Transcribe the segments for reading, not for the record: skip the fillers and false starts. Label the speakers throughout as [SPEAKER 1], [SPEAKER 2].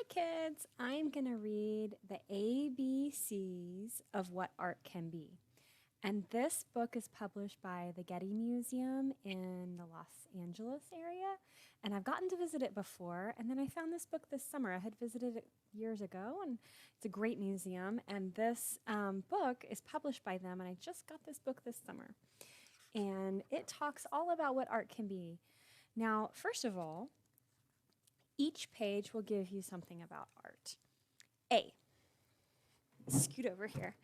[SPEAKER 1] kids. I'm going to read the ABCs of what art can be. And this book is published by the Getty Museum in the Los Angeles area. And I've gotten to visit it before. And then I found this book this summer. I had visited it years ago, and it's a great museum. And this book is published by them. And I just got this book this summer. And it talks all about what art can be. Now, first of all, each page will give you something about art. A. Scoot over here.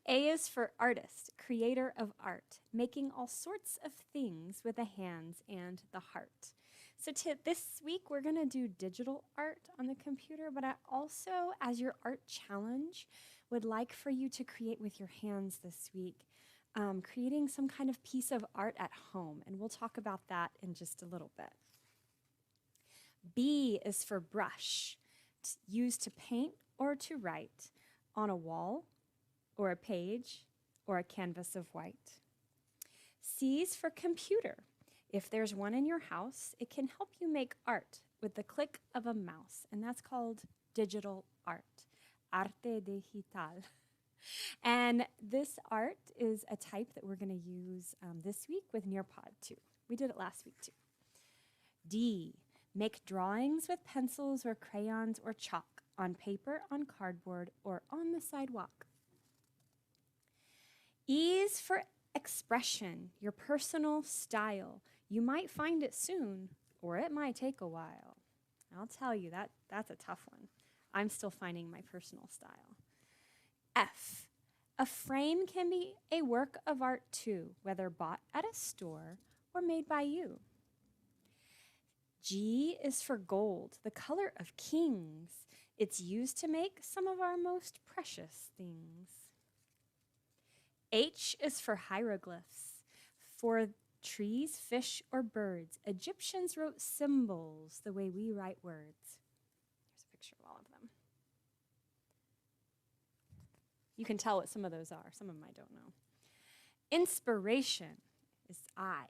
[SPEAKER 1] A is for artist, creator of art, making all sorts of things with the hands and the heart. So this week, we're going to do digital art on the computer, but I also, as your art challenge, would like for you to create with your hands this week, creating some kind of piece of art at home, and we'll talk about that in just a little bit. B is for brush, used to paint or to write on a wall or a page or a canvas of white. C is for computer. If there's one in your house, it can help you make art with the click of a mouse, and that's called digital art, arte digital. And this art is a type that we're going to use this week with Nearpod too. We did it last week too. D, make drawings with pencils or crayons or chalk on paper, on cardboard, or on the sidewalk. E is for expression, your personal style. You might find it soon, or it might take a while. I'll tell you, that's a tough one. I'm still finding my personal style. F, a frame can be a work of art too, whether bought at a store or made by you. G is for gold, the color of kings. It's used to make some of our most precious things. H is for hieroglyphs, for trees, fish, or birds. Egyptians wrote symbols the way we write words. Here's a picture of all of them. You can tell what some of those are. Some of them I don't know. Inspiration is I.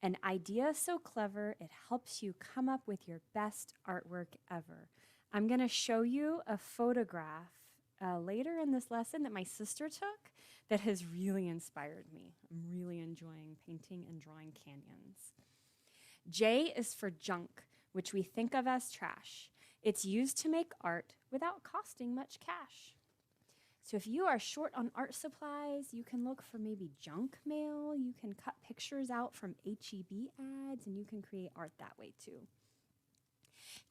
[SPEAKER 1] An idea so clever, it helps you come up with your best artwork ever. I'm going to show you a photograph later in this lesson that my sister took that has really inspired me. I'm really enjoying painting and drawing canyons. J is for junk, which we think of as trash. It's used to make art without costing much cash. So if you are short on art supplies, you can look for maybe junk mail. You can cut pictures out from H-E-B ads, and you can create art that way too.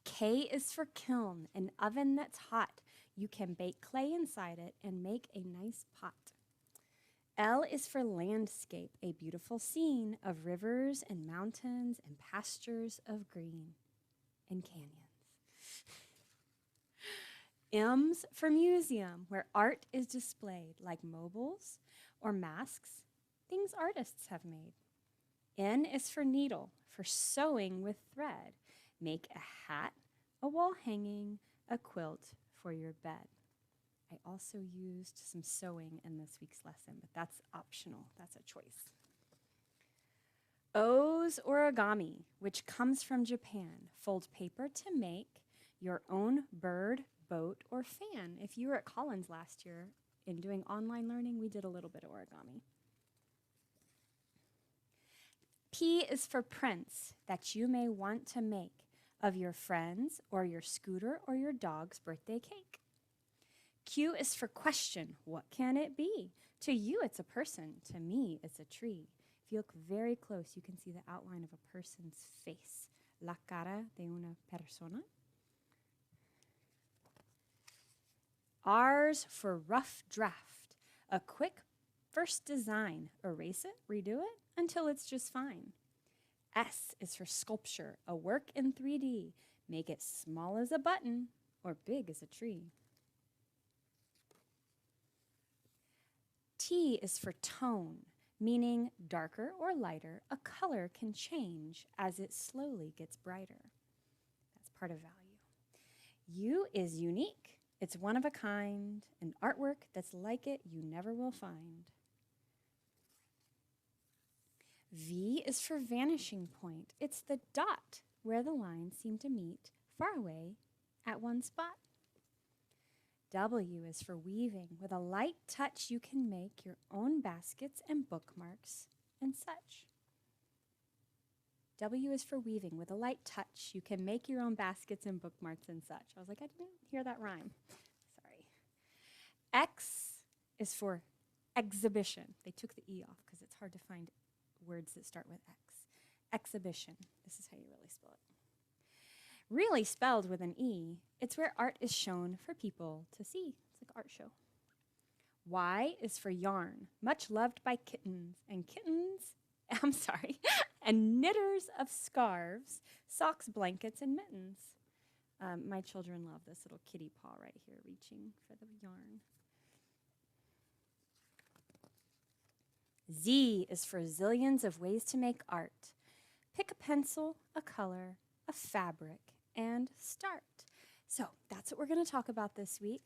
[SPEAKER 1] K is for kiln, an oven that's hot. You can bake clay inside it and make a nice pot. L is for landscape, a beautiful scene of rivers and mountains and pastures of green and canyons. M's for museum, where art is displayed, like mobiles or masks, things artists have made. N is for needle, for sewing with thread. Make a hat, a wall hanging, a quilt for your bed. I also used some sewing in this week's lesson, but that's optional. That's a choice. O's origami, which comes from Japan. Fold paper to make your own bird, boat, or fan. If you were at Collins last year in doing online learning, we did a little bit of origami. P is for prints that you may want to make of your friends or your scooter or your dog's birthday cake. Q is for question. What can it be? To you, it's a person. To me, it's a tree. If you look very close, you can see the outline of a person's face. La cara de una persona. R's for rough draft. A quick first design. Erase it, redo it, until it's just fine. S is for sculpture. A work in 3D. Make it small as a button or big as a tree. T is for tone, meaning darker or lighter, a color can change as it slowly gets brighter. That's part of value. U is unique. It's one of a kind, an artwork that's like it you never will find. V is for vanishing point. It's the dot where the lines seem to meet. Far away at one spot. W is for weaving. With a light touch, you can make your own baskets and bookmarks and such. W is for weaving. With a light touch, you can make your own baskets and bookmarks and such. I was like, I didn't hear that rhyme. Sorry. X is for exhibition. They took the E off because it's hard to find words that start with X. Exhibition. This is how you really spell it. Really spelled with an E, it's where art is shown for people to see. It's like an art show. Y is for yarn, much loved by kittens and and knitters of scarves, socks, blankets, and mittens. My children love this little kitty paw right here reaching for the yarn. Z is for zillions of ways to make art. Pick a pencil, a color, a fabric, and start. So that's what we're going to talk about this week.